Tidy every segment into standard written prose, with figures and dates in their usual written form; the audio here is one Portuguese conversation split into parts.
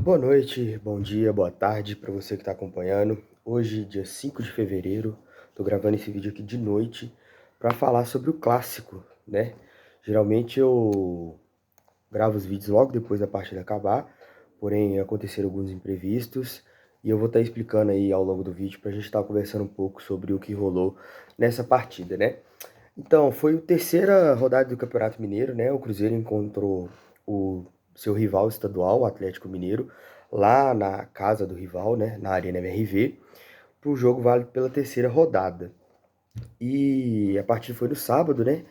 Boa noite, bom dia, boa tarde para você que está acompanhando. Hoje, dia 5 de fevereiro, estou gravando esse vídeo aqui de noite para falar sobre o clássico, né? Geralmente eu gravo os vídeos logo depois da partida acabar, porém aconteceram alguns imprevistos e eu vou estar explicando aí ao longo do vídeo para a gente estar conversando um pouco sobre o que rolou nessa partida, né? Então, foi a terceira rodada do Campeonato Mineiro, né? O Cruzeiro encontrou o seu rival estadual, o Atlético Mineiro, lá na casa do rival, né? Na Arena MRV, para o jogo válido pela terceira rodada. E a partida foi no sábado, né?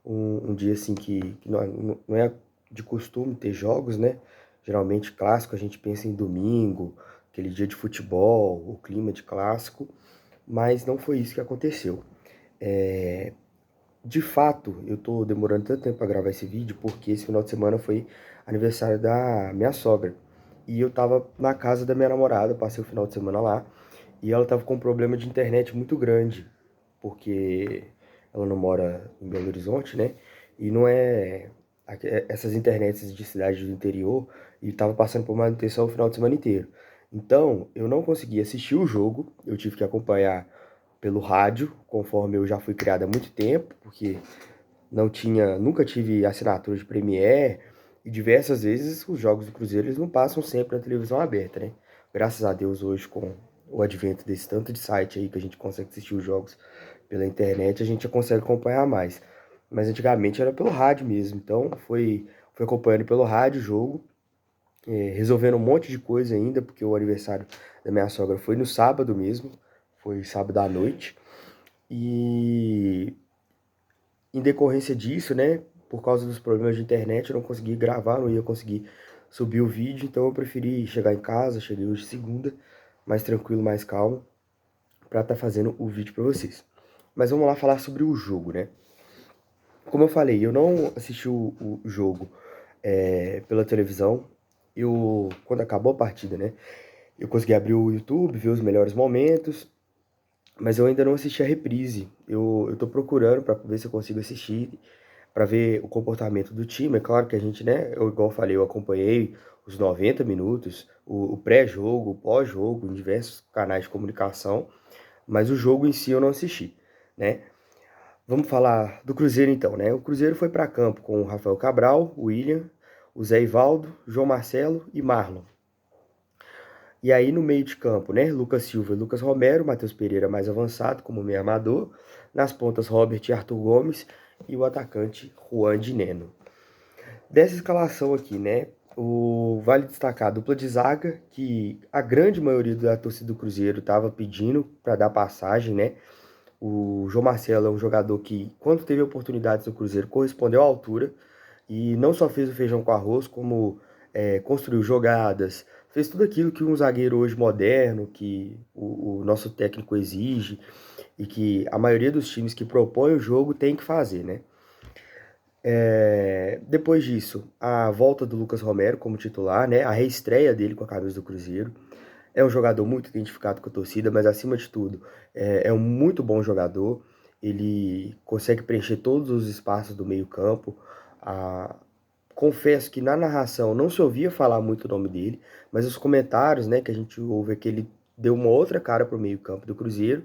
Um dia assim que não é de costume ter jogos, né? Geralmente clássico a gente pensa em domingo, aquele dia de futebol, o clima de clássico, mas não foi isso que aconteceu. De fato, eu tô demorando tanto tempo para gravar esse vídeo porque esse final de semana foi aniversário da minha sogra. E eu tava na casa da minha namorada, passei o final de semana lá, e ela tava com um problema de internet muito grande, porque ela não mora em Belo Horizonte, né? E não é essas internets de cidade do interior, e tava passando por manutenção o final de semana inteiro. Então, eu não consegui assistir o jogo, eu tive que acompanhar pelo rádio, conforme eu já fui criado há muito tempo, porque nunca tive assinatura de Premiere e diversas vezes os jogos do Cruzeiro eles não passam sempre na televisão aberta, né? Graças a Deus hoje com o advento desse tanto de site aí que a gente consegue assistir os jogos pela internet, a gente já consegue acompanhar mais. Mas antigamente era pelo rádio mesmo, então foi acompanhando pelo rádio o jogo, resolvendo um monte de coisa ainda, porque o aniversário da minha sogra foi no sábado mesmo, foi sábado à noite. E em decorrência disso, né, por causa dos problemas de internet, eu não consegui gravar, não ia conseguir subir o vídeo, então eu preferi chegar em casa, cheguei hoje segunda, mais tranquilo, mais calmo, para estar fazendo o vídeo para vocês. Mas vamos lá falar sobre o jogo, né? Como eu falei, eu não assisti o jogo pela televisão. Quando acabou a partida, né? Eu consegui abrir o YouTube, ver os melhores momentos, mas eu ainda não assisti a reprise. Eu tô procurando para ver se eu consigo assistir, para ver o comportamento do time. É claro que a gente, né, igual eu falei, eu acompanhei os 90 minutos, o pré-jogo, o pós-jogo, em diversos canais de comunicação, mas o jogo em si eu não assisti, né? Vamos falar do Cruzeiro então, né? O Cruzeiro foi para campo com o Rafael Cabral, o William, o Zé Ivaldo, João Marcelo e Marlon. E aí no meio de campo, né? Lucas Silva e Lucas Romero, Matheus Pereira mais avançado como meio armador. Nas pontas, Robert e Arthur Gomes e o atacante Juan de Neno. Dessa escalação aqui, né? Vale destacar a dupla de zaga, que a grande maioria da torcida do Cruzeiro estava pedindo para dar passagem, né? O João Marcelo é um jogador que, quando teve oportunidades no Cruzeiro, correspondeu à altura e não só fez o feijão com arroz, como construiu jogadas, fez tudo aquilo que um zagueiro hoje moderno, que o nosso técnico exige e que a maioria dos times que propõem o jogo tem que fazer, né? Depois disso, a volta do Lucas Romero como titular, né? A reestreia dele com a camisa do Cruzeiro. É um jogador muito identificado com a torcida, mas acima de tudo, é um muito bom jogador. Ele consegue preencher todos os espaços do meio-campo. Confesso que na narração não se ouvia falar muito o nome dele, mas os comentários, né, que a gente ouve é que ele deu uma outra cara pro meio-campo do Cruzeiro.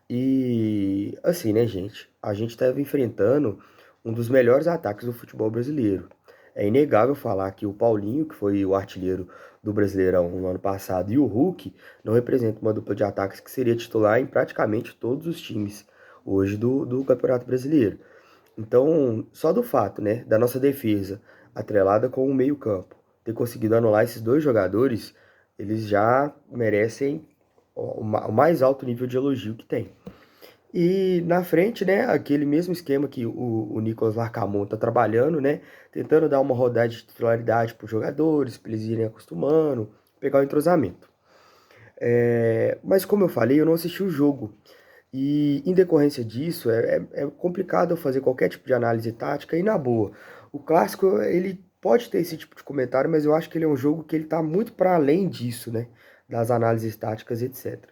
E assim, né, gente? A gente estava enfrentando um dos melhores ataques do futebol brasileiro. É inegável falar que o Paulinho, que foi o artilheiro do Brasileirão no ano passado, e o Hulk não representam uma dupla de ataques que seria titular em praticamente todos os times hoje do Campeonato Brasileiro. Então, só do fato, né, da nossa defesa atrelada com o meio-campo ter conseguido anular esses dois jogadores, eles já merecem o mais alto nível de elogio que tem. E na frente, né, aquele mesmo esquema que o Nicolas Larcamon tá trabalhando, né, tentando dar uma rodada de titularidade para os jogadores, para eles irem acostumando, pegar o entrosamento. Mas como eu falei, eu não assisti o jogo. E em decorrência disso, é complicado eu fazer qualquer tipo de análise tática e na boa. O clássico, ele pode ter esse tipo de comentário, mas eu acho que ele é um jogo que ele tá muito para além disso, né, das análises táticas, etc.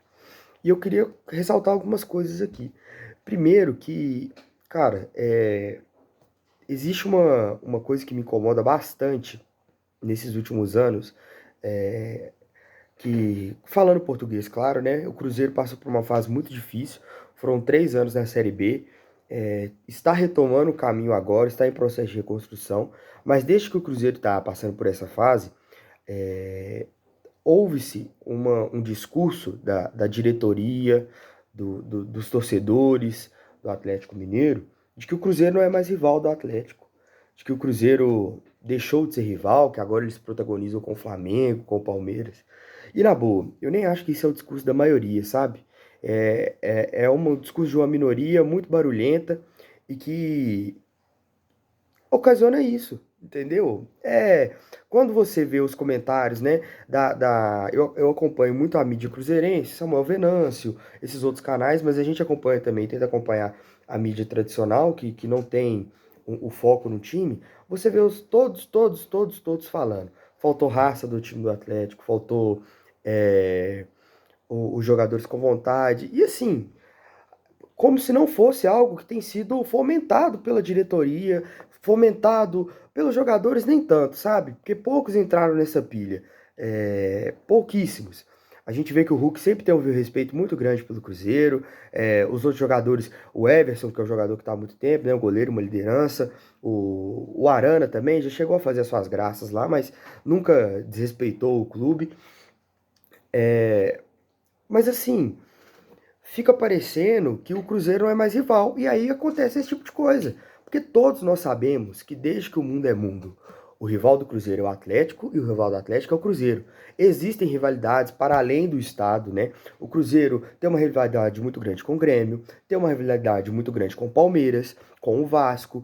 E eu queria ressaltar algumas coisas aqui. Primeiro que, cara, existe uma coisa que me incomoda bastante nesses últimos anos, que, falando português, claro, né? O Cruzeiro passou por uma fase muito difícil, foram 3 anos na Série B, está retomando o caminho agora, está em processo de reconstrução, mas desde que o Cruzeiro está passando por essa fase, houve-se um discurso da diretoria, dos torcedores do Atlético Mineiro, de que o Cruzeiro não é mais rival do Atlético, de que o Cruzeiro deixou de ser rival, que agora eles protagonizam com o Flamengo, com o Palmeiras. E na boa, eu nem acho que isso é o discurso da maioria, sabe? É um discurso de uma minoria muito barulhenta e que ocasiona isso, entendeu? Quando você vê os comentários, né, eu acompanho muito a mídia cruzeirense, Samuel Venâncio, esses outros canais, mas a gente acompanha também, tenta acompanhar a mídia tradicional, que não tem o foco no time, você vê todos falando. Faltou raça do time do Atlético, faltou é, os jogadores com vontade, e assim, como se não fosse algo que tem sido fomentado pela diretoria, fomentado pelos jogadores, nem tanto, sabe? Porque poucos entraram nessa pilha, pouquíssimos. A gente vê que o Hulk sempre tem um respeito muito grande pelo Cruzeiro, os outros jogadores, o Everson, que é um jogador que está há muito tempo, né, um goleiro, uma liderança, o Arana também já chegou a fazer as suas graças lá, mas nunca desrespeitou o clube. Mas assim, fica parecendo que o Cruzeiro não é mais rival. E aí acontece esse tipo de coisa. Porque todos nós sabemos que desde que o mundo é mundo, o rival do Cruzeiro é o Atlético e o rival do Atlético é o Cruzeiro. Existem rivalidades para além do estado, né? O Cruzeiro tem uma rivalidade muito grande com o Grêmio, tem uma rivalidade muito grande com o Palmeiras, com o Vasco,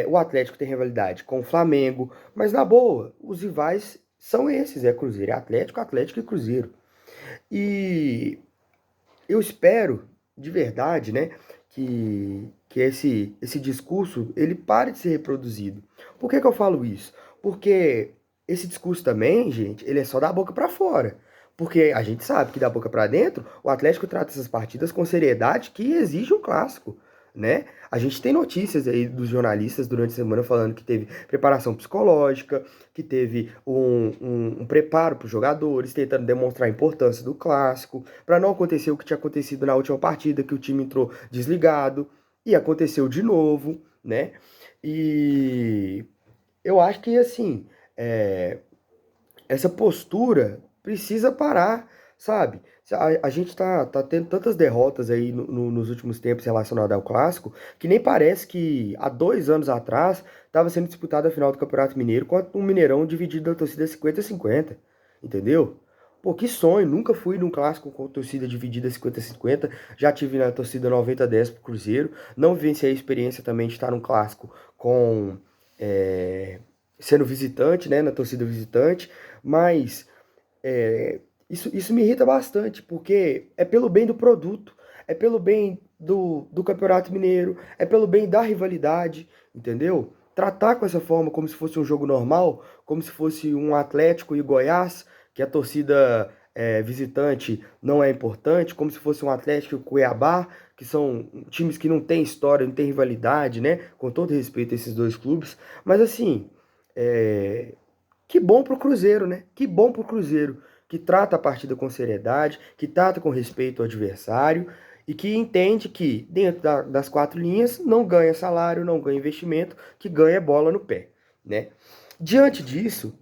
o Atlético tem rivalidade com o Flamengo, mas na boa, os rivais são esses, é Cruzeiro, é Atlético, Atlético e Cruzeiro. E eu espero, de verdade, né, que esse discurso ele pare de ser reproduzido. Por que que eu falo isso? Porque esse discurso também, gente, ele é só da boca para fora. Porque a gente sabe que da boca para dentro, o Atlético trata essas partidas com seriedade que exige um clássico, né? A gente tem notícias aí dos jornalistas durante a semana falando que teve preparação psicológica, que teve um preparo para os jogadores, tentando demonstrar a importância do clássico, para não acontecer o que tinha acontecido na última partida, que o time entrou desligado, e aconteceu de novo, né? E eu acho que, assim, essa postura precisa parar, sabe? A gente tá tendo tantas derrotas aí nos últimos tempos relacionadas ao clássico, que nem parece que há 2 anos atrás estava sendo disputada a final do Campeonato Mineiro com um Mineirão dividido da torcida 50-50, entendeu? Pô, que sonho, nunca fui num clássico com torcida dividida 50-50, já tive na torcida 90-10 pro Cruzeiro, não vivenciei a experiência também de estar num clássico com é, sendo visitante, né, na torcida visitante, mas isso me irrita bastante, porque é pelo bem do produto, é pelo bem do Campeonato Mineiro, é pelo bem da rivalidade, entendeu? Tratar com essa forma como se fosse um jogo normal, como se fosse um Atlético e Goiás, que a torcida visitante não é importante, como se fosse um Atlético e Cuiabá, que são times que não têm história, não têm rivalidade, né? Com todo respeito a esses dois clubes. Mas assim, é, que bom pro Cruzeiro, né? Que bom pro Cruzeiro, que trata a partida com seriedade, que trata com respeito ao adversário e que entende que, dentro das quatro linhas, não ganha salário, não ganha investimento, que ganha bola no pé, né? Diante disso,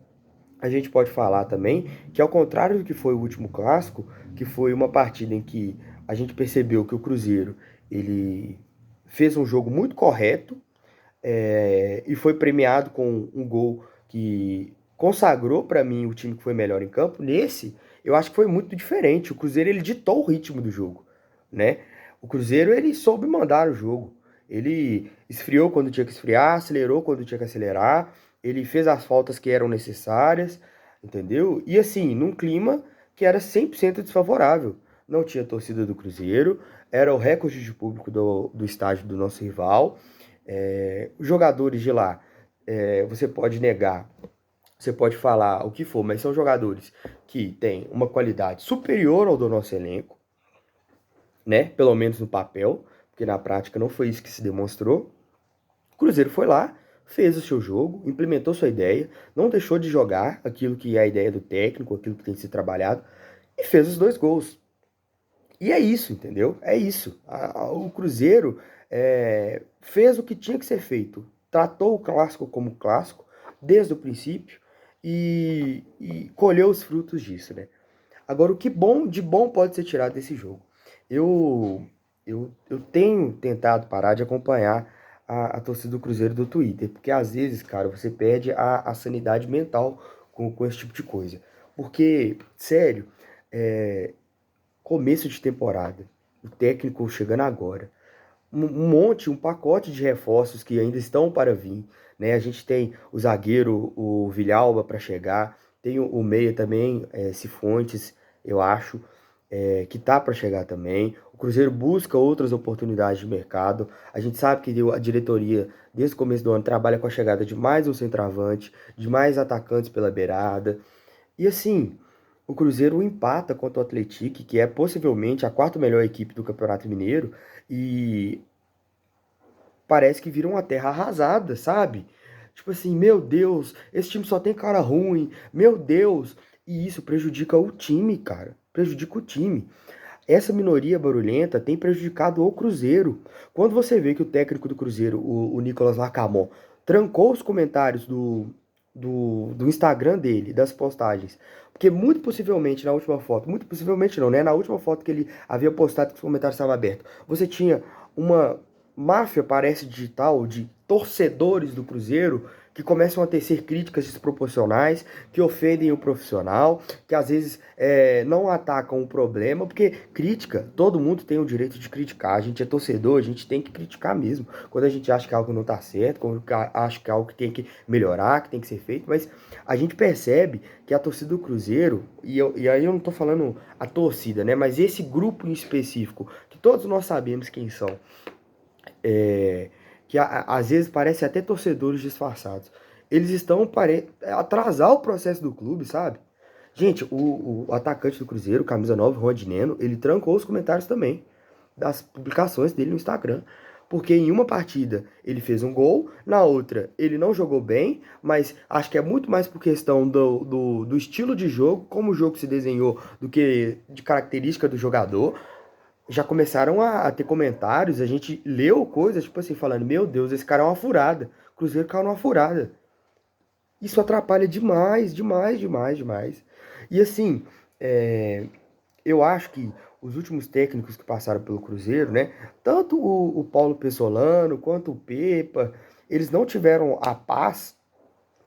a gente pode falar também que, ao contrário do que foi o último clássico, que foi uma partida em que a gente percebeu que o Cruzeiro ele fez um jogo muito correto, e foi premiado com um gol que consagrou para mim o time que foi melhor em campo. Nesse, eu acho que foi muito diferente. O Cruzeiro ele ditou o ritmo do jogo, né? O Cruzeiro ele soube mandar o jogo. Ele esfriou quando tinha que esfriar, acelerou quando tinha que acelerar. Ele fez as faltas que eram necessárias, entendeu? E assim, num clima que era 100% desfavorável. Não tinha torcida do Cruzeiro, era o recorde de público do estádio do nosso rival. Os jogadores de lá, você pode negar, você pode falar o que for, mas são jogadores que têm uma qualidade superior ao do nosso elenco, né? Pelo menos no papel, porque na prática não foi isso que se demonstrou. O Cruzeiro foi lá, fez o seu jogo, implementou sua ideia, não deixou de jogar aquilo que é a ideia do técnico, aquilo que tem que ser trabalhado, e fez os 2 gols. E é isso, entendeu? É isso. O Cruzeiro fez o que tinha que ser feito. Tratou o clássico como clássico desde o princípio e colheu os frutos disso, né? Agora, o que de bom pode ser tirado desse jogo? Eu, eu tenho tentado parar de acompanhar a torcida do Cruzeiro do Twitter, porque às vezes, cara, você perde a sanidade mental com esse tipo de coisa. Porque, sério, é, começo de temporada, o técnico chegando agora, um pacote de reforços que ainda estão para vir, né? A gente tem o zagueiro, o Villalba para chegar, tem o meia também, Cifuentes, eu acho, que tá para chegar também. O Cruzeiro busca outras oportunidades de mercado. A gente sabe que a diretoria, desde o começo do ano, trabalha com a chegada de mais um centroavante, de mais atacantes pela beirada. E assim, o Cruzeiro empata contra o Atlético, que é possivelmente a quarta melhor equipe do Campeonato Mineiro, e parece que vira uma terra arrasada, sabe? Tipo assim, meu Deus, esse time só tem cara ruim, meu Deus. E isso prejudica o time, cara. Prejudica o time. Essa minoria barulhenta tem prejudicado o Cruzeiro. Quando você vê que o técnico do Cruzeiro, o Nicolas Lacamon, trancou os comentários do Instagram dele, das postagens, porque muito possivelmente na última foto, muito possivelmente não, né? Na última foto que ele havia postado que os comentários estavam abertos, você tinha uma máfia, parece digital, de torcedores do Cruzeiro que começam a tecer críticas desproporcionais, que ofendem o profissional, que às vezes não atacam o problema, porque crítica, todo mundo tem o direito de criticar, a gente é torcedor, a gente tem que criticar mesmo, quando a gente acha que algo não está certo, quando acha que algo que tem que melhorar, que tem que ser feito, mas a gente percebe que a torcida do Cruzeiro, e aí eu não estou falando a torcida, né, mas esse grupo em específico, que todos nós sabemos quem são, é, que às vezes parecem até torcedores disfarçados. Eles estão para atrasar o processo do clube, sabe? Gente, o atacante do Cruzeiro, camisa 9, Rondineno, ele trancou os comentários também das publicações dele no Instagram. Porque em uma partida ele fez um gol, na outra ele não jogou bem, mas acho que é muito mais por questão do estilo de jogo, como o jogo se desenhou, do que de característica do jogador. Já começaram a ter comentários, a gente leu coisas, tipo assim, falando, meu Deus, esse cara é uma furada. O Cruzeiro caiu numa furada. Isso atrapalha demais, demais, demais, demais. E assim, eu acho que os últimos técnicos que passaram pelo Cruzeiro, né? Tanto o Paulo Pessolano quanto o Pepa, eles não tiveram a paz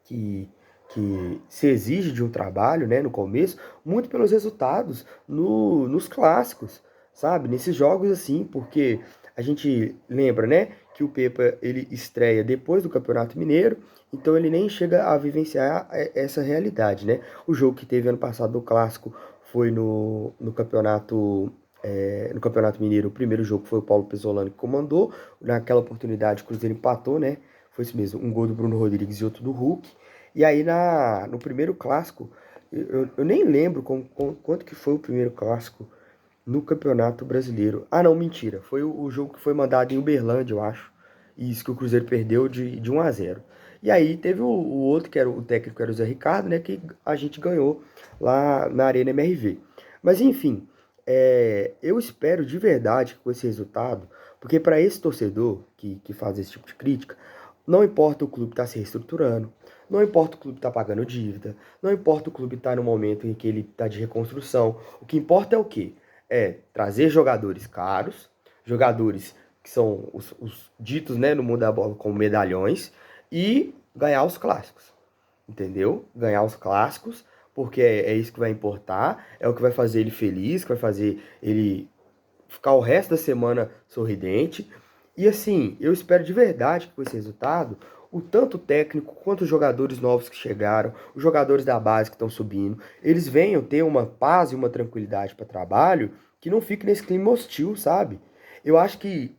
que, que se exige de um trabalho, né, no começo, muito pelos resultados nos clássicos, sabe? Nesses jogos assim, porque a gente lembra, né, que o Pepa ele estreia depois do Campeonato Mineiro, então ele nem chega a vivenciar essa realidade, né? O jogo que teve ano passado no clássico foi no Campeonato Mineiro. O primeiro jogo foi o Paulo Pesolano que comandou. Naquela oportunidade o Cruzeiro empatou, né? Foi isso mesmo, um gol do Bruno Rodrigues e outro do Hulk. E aí no primeiro clássico, eu nem lembro quanto que foi o primeiro clássico no Campeonato Brasileiro. Ah, não, mentira. Foi o jogo que foi mandado em Uberlândia, eu acho. E isso que o Cruzeiro perdeu de 1-0. E aí teve o outro, que era o técnico, era o Zé Ricardo, né? Que a gente ganhou lá na Arena MRV. Mas enfim, eu espero de verdade que com esse resultado, porque para esse torcedor que faz esse tipo de crítica, não importa o clube estar se reestruturando, não importa o clube estar pagando dívida, não importa o clube estar no momento em que ele está de reconstrução, o que importa é o quê? É trazer jogadores caros, jogadores que são os ditos, né, no mundo da bola como medalhões, e ganhar os clássicos, entendeu? Ganhar os clássicos, porque é isso que vai importar, é o que vai fazer ele feliz, que vai fazer ele ficar o resto da semana sorridente. E assim, eu espero de verdade que com esse resultado, o tanto técnico quanto os jogadores novos que chegaram, os jogadores da base que estão subindo, eles venham ter uma paz e uma tranquilidade para trabalho que não fique nesse clima hostil, sabe? Eu acho que,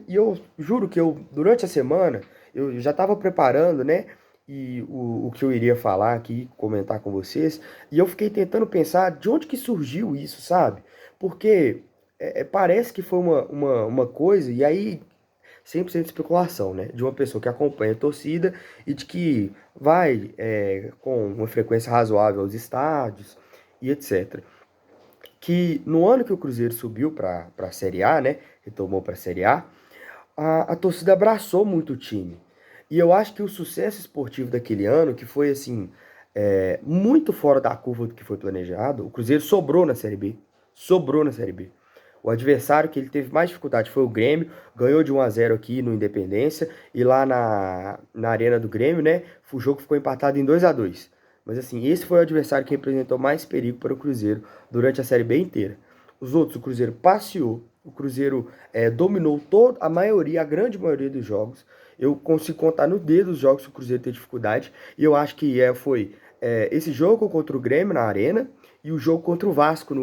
eu juro que eu, durante a semana, eu já estava preparando, né? E o que eu iria falar aqui, comentar com vocês, e eu fiquei tentando pensar de onde que surgiu isso, sabe? Porque parece que foi uma coisa, e aí 100% especulação, né? De uma pessoa que acompanha a torcida e de que vai com uma frequência razoável aos estádios e etc. Que no ano que o Cruzeiro subiu para a Série A, né? Retomou para a Série A torcida abraçou muito o time. E eu acho que o sucesso esportivo daquele ano, que foi assim, muito fora da curva do que foi planejado, o Cruzeiro sobrou na Série B. Sobrou na Série B. O adversário que ele teve mais dificuldade foi o Grêmio, ganhou de 1-0 aqui no Independência, e lá na Arena do Grêmio, né, o jogo ficou empatado em 2-2. Mas assim, esse foi o adversário que representou mais perigo para o Cruzeiro durante a Série B inteira. Os outros, o Cruzeiro passeou, o Cruzeiro dominou toda a maioria, a grande maioria dos jogos. Eu consigo contar no dedo os jogos que o Cruzeiro teve dificuldade, e eu acho que foi esse jogo contra o Grêmio na Arena e o jogo contra o Vasco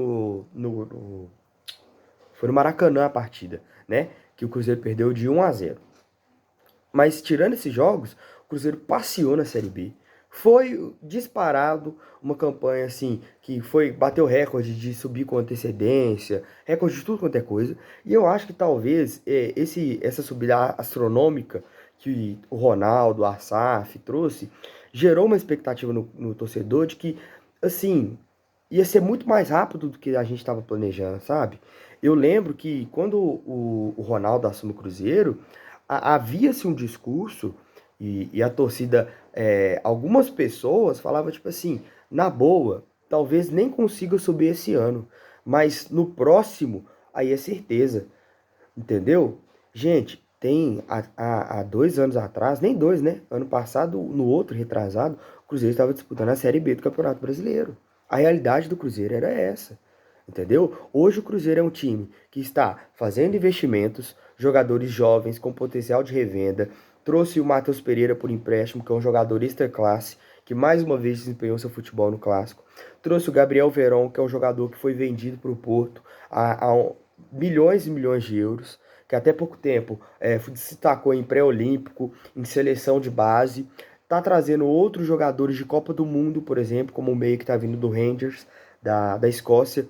foi no Maracanã a partida, né? Que o Cruzeiro perdeu de 1-0. Mas tirando esses jogos, o Cruzeiro passeou na Série B. Foi disparado uma campanha assim que bateu recorde de subir com antecedência, recorde de tudo quanto é coisa. E eu acho que talvez essa subida astronômica que o Ronaldo, o Arsaf trouxe, gerou uma expectativa no torcedor de que, assim, ia ser muito mais rápido do que a gente estava planejando, sabe? Eu lembro que quando o Ronaldo assume o Cruzeiro, havia-se um discurso e a torcida, algumas pessoas falavam tipo assim, na boa, talvez nem consiga subir esse ano, mas no próximo, aí é certeza, entendeu? Gente, há 2 anos atrás, nem dois, né? Ano passado, no outro, retrasado, o Cruzeiro estava disputando a Série B do Campeonato Brasileiro. A realidade do Cruzeiro era essa. Entendeu? Hoje o Cruzeiro é um time que está fazendo investimentos, jogadores jovens com potencial de revenda. Trouxe o Matheus Pereira por empréstimo, que é um jogador extra classe, que mais uma vez desempenhou seu futebol no Clássico. Trouxe o Gabriel Veron, que é um jogador que foi vendido para o Porto a milhões e milhões de euros, que até pouco tempo se destacou em pré-olímpico, em seleção de base. Está trazendo outros jogadores de Copa do Mundo, por exemplo, como o meio que está vindo do Rangers, da Escócia.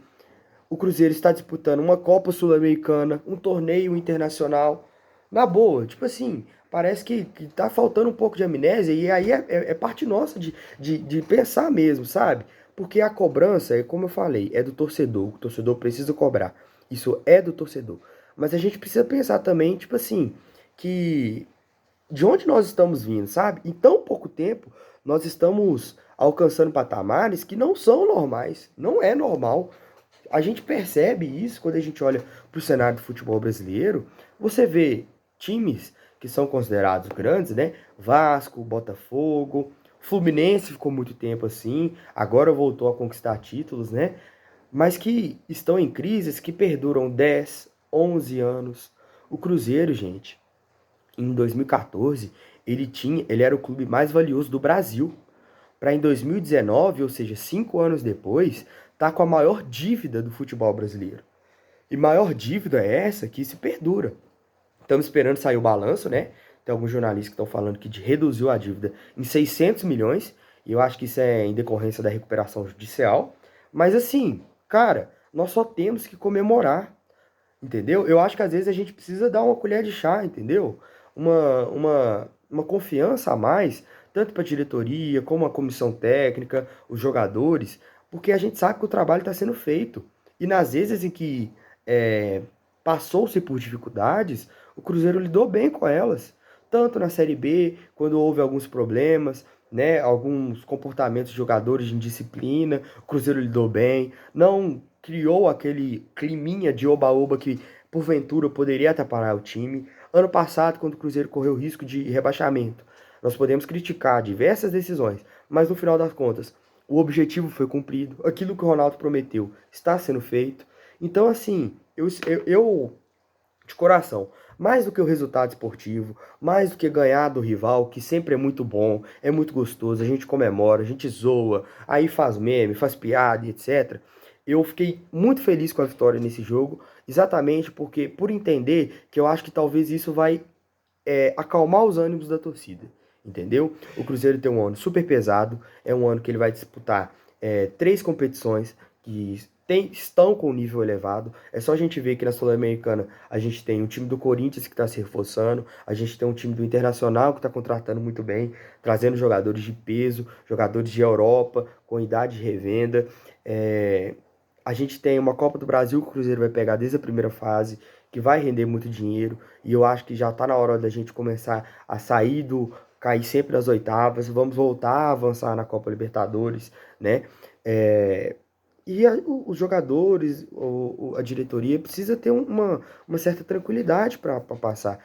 O Cruzeiro está disputando uma Copa Sul-Americana, um torneio internacional. Na boa, tipo assim, parece que tá faltando um pouco de amnésia e aí é parte nossa de pensar mesmo, sabe? Porque a cobrança, como eu falei, é do torcedor. O torcedor precisa cobrar. Isso é do torcedor. Mas a gente precisa pensar também, tipo assim, que de onde nós estamos vindo, sabe? Em tão pouco tempo, nós estamos alcançando patamares que não são normais. Não é normal. A gente percebe isso quando a gente olha para o cenário do futebol brasileiro. Você vê times que são considerados grandes, né? Vasco, Botafogo, Fluminense ficou muito tempo assim, agora voltou a conquistar títulos, né? Mas que estão em crises que perduram 10, 11 anos. O Cruzeiro, gente, em 2014, ele era o clube mais valioso do Brasil. Para em 2019, ou seja, 5 anos depois, tá com a maior dívida do futebol brasileiro. E maior dívida é essa que se perdura. Estamos esperando sair o balanço, né? Tem alguns jornalistas que estão falando que reduziu a dívida em 600 milhões, e eu acho que isso é em decorrência da recuperação judicial. Mas assim, cara, nós só temos que comemorar, entendeu? Eu acho que às vezes a gente precisa dar uma colher de chá, entendeu? Uma confiança a mais, tanto para a diretoria, como a comissão técnica, os jogadores, porque a gente sabe que o trabalho está sendo feito. E nas vezes em que passou-se por dificuldades, o Cruzeiro lidou bem com elas. Tanto na Série B, quando houve alguns problemas, né, alguns comportamentos de jogadores de indisciplina, o Cruzeiro lidou bem, não criou aquele climinha de oba-oba que porventura poderia atrapalhar o time. Ano passado, quando o Cruzeiro correu risco de rebaixamento, nós podemos criticar diversas decisões, mas no final das contas, o objetivo foi cumprido, aquilo que o Ronaldo prometeu está sendo feito. Então, assim, eu de coração, mais do que o resultado esportivo, mais do que ganhar do rival, que sempre é muito bom, é muito gostoso, a gente comemora, a gente zoa, aí faz meme, faz piada, etc. Eu fiquei muito feliz com a vitória nesse jogo, exatamente porque, por entender que eu acho que talvez isso vai acalmar os ânimos da torcida, entendeu? O Cruzeiro tem um ano super pesado, é um ano que ele vai disputar 3 competições que estão com um nível elevado. É só a gente ver que na Sul-Americana a gente tem um time do Corinthians que está se reforçando, a gente tem um time do Internacional que está contratando muito bem, trazendo jogadores de peso, jogadores de Europa, com idade de revenda. A gente tem uma Copa do Brasil que o Cruzeiro vai pegar desde a primeira fase, que vai render muito dinheiro, e eu acho que já está na hora da gente começar a sair do cair sempre nas oitavas, vamos voltar a avançar na Copa Libertadores, né? É, os jogadores, a diretoria precisa ter uma certa tranquilidade para passar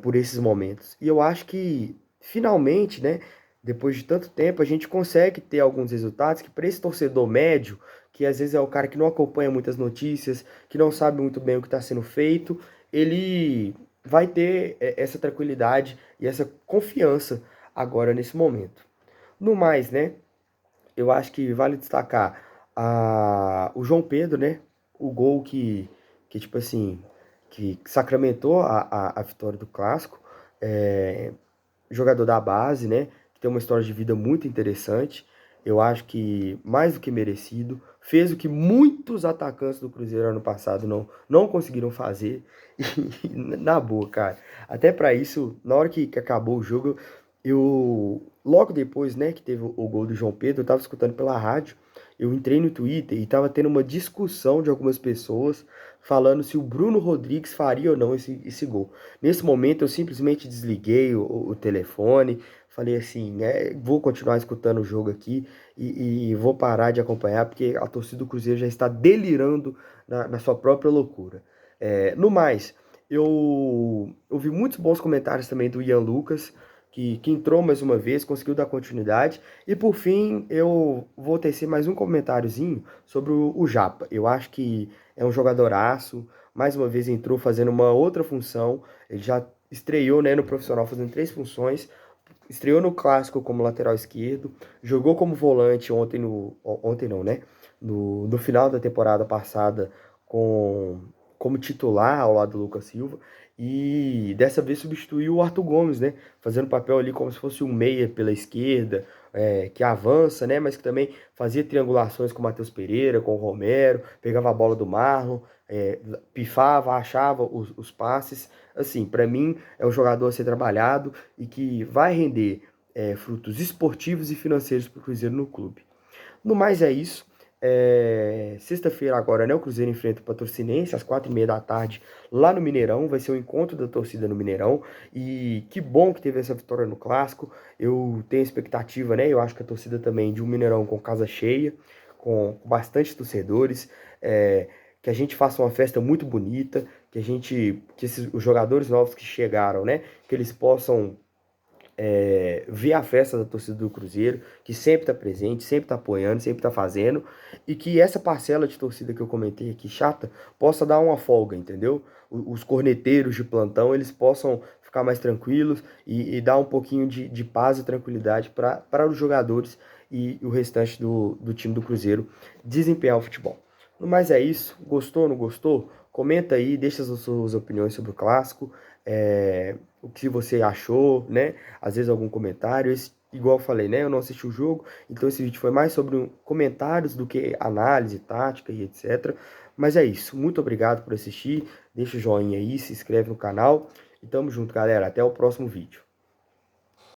por esses momentos. E eu acho que, finalmente, né, depois de tanto tempo, a gente consegue ter alguns resultados que, para esse torcedor médio, que às vezes é o cara que não acompanha muitas notícias, que não sabe muito bem o que está sendo feito, ele vai ter essa tranquilidade e essa confiança agora nesse momento. No mais, né, eu acho que vale destacar o João Pedro, né? O gol que tipo assim, que sacramentou a vitória do Clássico. É, jogador da base, né? Que tem uma história de vida muito interessante. Eu acho que mais do que merecido. Fez o que muitos atacantes do Cruzeiro ano passado não conseguiram fazer. E, na boa, cara. Até para isso, na hora que acabou o jogo, logo depois, né, que teve o gol do João Pedro, eu tava escutando pela rádio, eu entrei no Twitter e tava tendo uma discussão de algumas pessoas falando se o Bruno Rodrigues faria ou não esse gol. Nesse momento eu simplesmente desliguei o telefone, falei assim, vou continuar escutando o jogo aqui e vou parar de acompanhar porque a torcida do Cruzeiro já está delirando na sua própria loucura. No mais, eu ouvi muitos bons comentários também do Ian Lucas, que entrou mais uma vez, conseguiu dar continuidade. E por fim, eu vou tecer mais um comentáriozinho sobre o Japa. Eu acho que é um jogadoraço, mais uma vez entrou fazendo uma outra função. Ele já estreou, né, no profissional fazendo 3 funções. Estreou no clássico como lateral esquerdo, jogou como volante ontem não, né? No final da temporada passada como titular ao lado do Lucas Silva. E dessa vez substituiu o Arthur Gomes, né? Fazendo papel ali como se fosse um meia pela esquerda, que avança, né? Mas que também fazia triangulações com o Matheus Pereira, com o Romero, pegava a bola do Marlon, pifava, achava os passes. Assim, para mim é um jogador a ser trabalhado e que vai render frutos esportivos e financeiros para o Cruzeiro no clube. No mais é isso. Sexta-feira agora, né, o Cruzeiro enfrenta o Patrocinense às 4h30 da tarde lá no Mineirão. Vai ser o encontro da torcida no Mineirão. E que bom que teve essa vitória no Clássico. Eu tenho expectativa, né? Eu acho que a torcida também de um Mineirão com casa cheia, com bastante torcedores. Que a gente faça uma festa muito bonita, que os jogadores novos que chegaram, né, que eles possam ver a festa da torcida do Cruzeiro, que sempre está presente, sempre está apoiando, sempre está fazendo, e que essa parcela de torcida que eu comentei aqui, chata, possa dar uma folga, entendeu? Os corneteiros de plantão, eles possam ficar mais tranquilos e dar um pouquinho de paz e tranquilidade para os jogadores e o restante do time do Cruzeiro desempenhar o futebol. Mas é isso, gostou, não gostou? Comenta aí, deixa as suas opiniões sobre o clássico, o que você achou, né? Às vezes algum comentário. Igual eu falei, né? Eu não assisti o jogo, então esse vídeo foi mais sobre comentários do que análise, tática e etc. Mas é isso. Muito obrigado por assistir. Deixa o joinha aí, se inscreve no canal. E tamo junto, galera. Até o próximo vídeo.